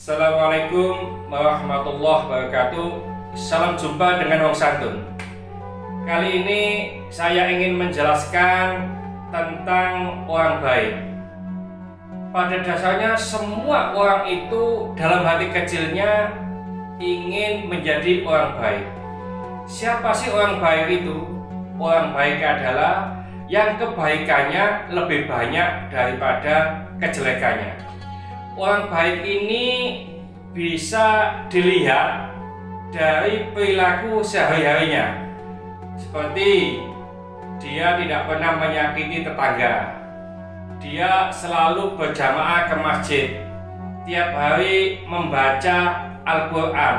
Assalamualaikum warahmatullahi wabarakatuh. Salam jumpa dengan Wong Santun. Kali ini saya ingin menjelaskan tentang orang baik. Pada dasarnya semua orang itu dalam hati kecilnya ingin menjadi orang baik. Siapa sih orang baik itu? Orang baik adalah yang kebaikannya lebih banyak daripada kejelekannya. Orang baik ini bisa dilihat dari perilaku sehari-harinya, seperti dia tidak pernah menyakiti tetangga, dia selalu berjamaah ke masjid, tiap hari membaca Al-Quran.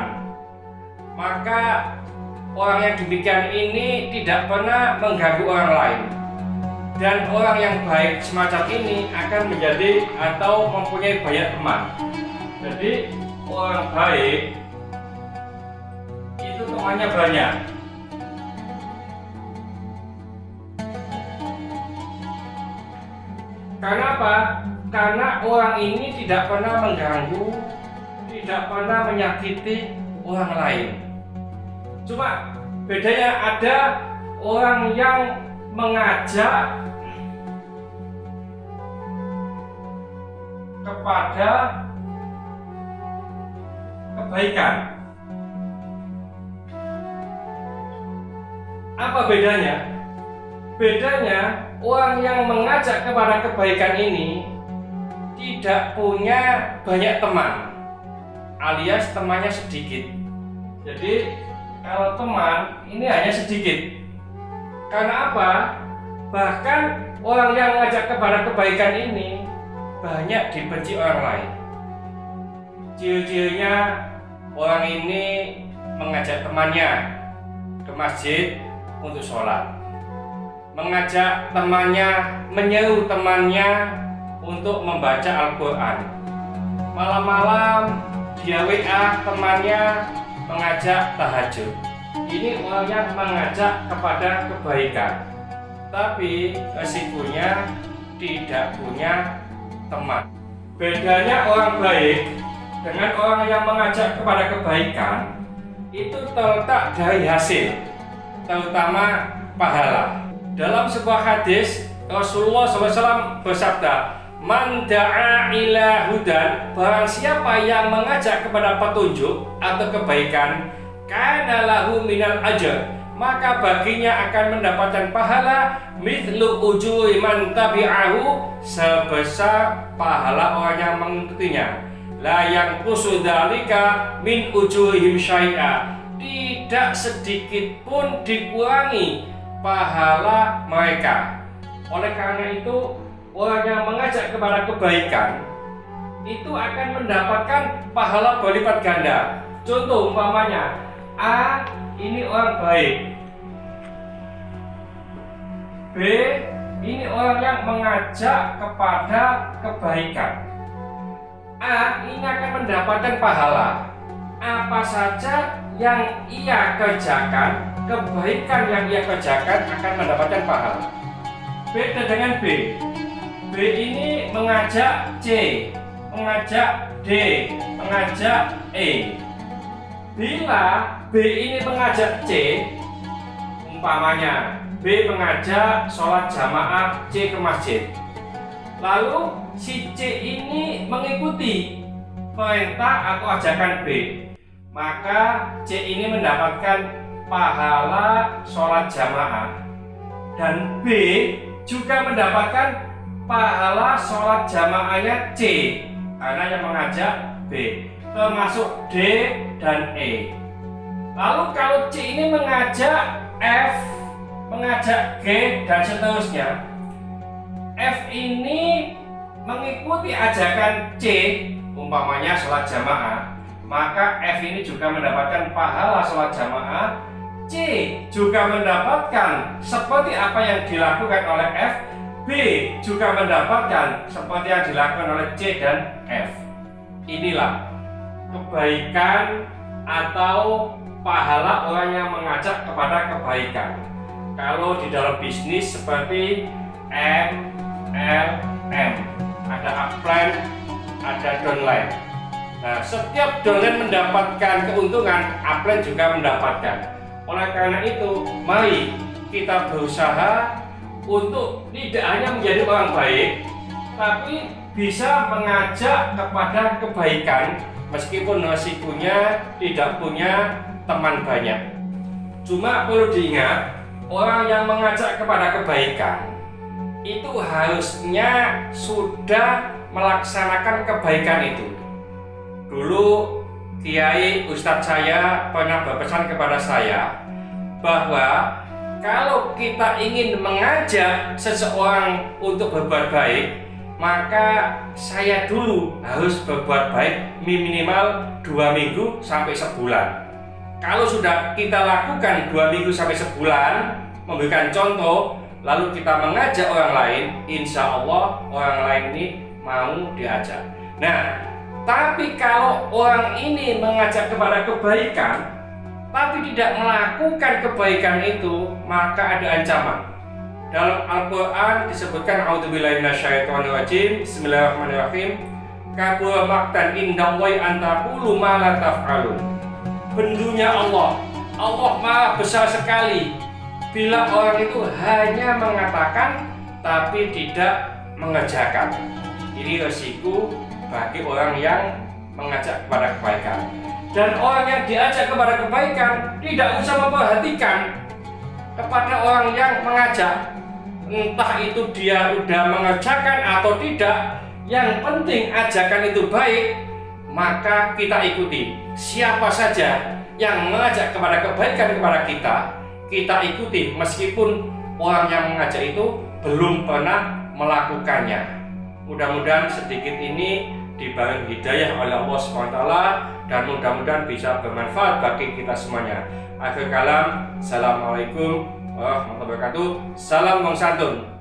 Maka orang yang demikian ini tidak pernah mengganggu orang lain. Dan orang yang baik semacam ini akan menjadi atau mempunyai banyak teman. Jadi orang baik itu temannya banyak. Karena apa? Karena orang ini tidak pernah mengganggu, tidak pernah menyakiti orang lain. Cuma bedanya ada orang yang mengajak kepada kebaikan. Apa bedanya? Bedanya orang yang mengajak kepada kebaikan ini tidak punya banyak teman, alias temannya sedikit. Jadi kalau teman ini hanya sedikit. Karena apa? Bahkan orang yang mengajak kepada kebaikan ini banyak dibenci orang lain. Ciri-cirinya orang ini mengajak temannya ke masjid untuk sholat, mengajak temannya, menyeru temannya untuk membaca Al-Quran. Malam-malam dia WA temannya mengajak tahajud. Ini orang yang mengajak kepada kebaikan, tapi resikonya tidak punya teman. Bedanya orang baik dengan orang yang mengajak kepada kebaikan itu terletak dari hasil, terutama pahala. Dalam sebuah hadis Rasulullah SAW bersabda, "Man da'a ila hudan," barang siapa yang mengajak kepada petunjuk atau kebaikan, kana lahu minal ajr, maka baginya akan mendapatkan pahala mithlu ujuri man tabi'ahu, sebesar pahala orang yang mengikutinya. La yanqusu dzalika min ujurihim syai'a, tidak sedikit pun dikurangi pahala mereka. Oleh karena itu, orang yang mengajak kepada kebaikan itu akan mendapatkan pahala berlipat ganda. Contoh umpamanya, A ini orang baik, B ini orang yang mengajak kepada kebaikan. A ini akan mendapatkan pahala. Apa saja yang ia kerjakan, kebaikan yang ia kerjakan akan mendapatkan pahala. Beda dengan B. B ini mengajak C, mengajak D, mengajak E. Bila B ini mengajak C, umpamanya B mengajak sholat jamaah C ke masjid, lalu si C ini mengikuti perintah atau ajakan B, maka C ini mendapatkan pahala sholat jamaah, dan B juga mendapatkan pahala sholat jamaahnya C karena yang mengajak B, termasuk D dan E. Lalu kalau C ini mengajak F, mengajak G, dan seterusnya, F ini mengikuti ajakan C, umpamanya sholat jamaah, maka F ini juga mendapatkan pahala sholat jamaah. C juga mendapatkan seperti apa yang dilakukan oleh F, B juga mendapatkan seperti yang dilakukan oleh C dan F. Inilah kebaikan atau pahala orang yang mengajak kepada kebaikan. Kalau di dalam bisnis seperti MLM, ada upline, ada downline. Nah, setiap dolen mendapatkan keuntungan, upline juga mendapatkan. Oleh karena itu, mari kita berusaha untuk tidak hanya menjadi orang baik, tapi bisa mengajak kepada kebaikan meskipun resikonya tidak punya teman banyak. Cuma perlu diingat, orang yang mengajak kepada kebaikan itu harusnya sudah melaksanakan kebaikan itu. Dulu Kiai Ustadz saya pernah berpesan kepada saya bahwa kalau kita ingin mengajak seseorang untuk berbuat baik, maka saya dulu harus berbuat baik minimal 2 minggu sampai sebulan. Kalau sudah kita lakukan 2 minggu sampai sebulan, memberikan contoh, lalu kita mengajak orang lain, insya Allah orang lain ini mau diajak. Nah, tapi kalau orang ini mengajak kepada kebaikan, tapi tidak melakukan kebaikan itu, maka ada ancaman. Dalam Al-Quran disebutkan, A'udzubillahi minasyaitonirrajim, Bismillahirrahmanirrahim, kabura maqtan indallahi an taqulu ma la taf'alun. Bendunya Allah maha besar sekali bila orang itu hanya mengatakan tapi tidak mengerjakan. Ini resiko bagi orang yang mengajak kepada kebaikan. Dan orang yang diajak kepada kebaikan tidak usah memperhatikan kepada orang yang mengajak, entah itu dia sudah mengerjakan atau tidak. Yang penting ajakan itu baik, maka kita ikuti. Siapa saja yang mengajak kepada kebaikan kepada kita ikuti meskipun orang yang mengajak itu belum pernah melakukannya. Mudah-mudahan sedikit ini dibarengi hidayah oleh Allah SWT dan mudah-mudahan bisa bermanfaat bagi kita semuanya. Akhir kalam, Assalamualaikum warahmatullahi wabarakatuh. Salam Wong Santun.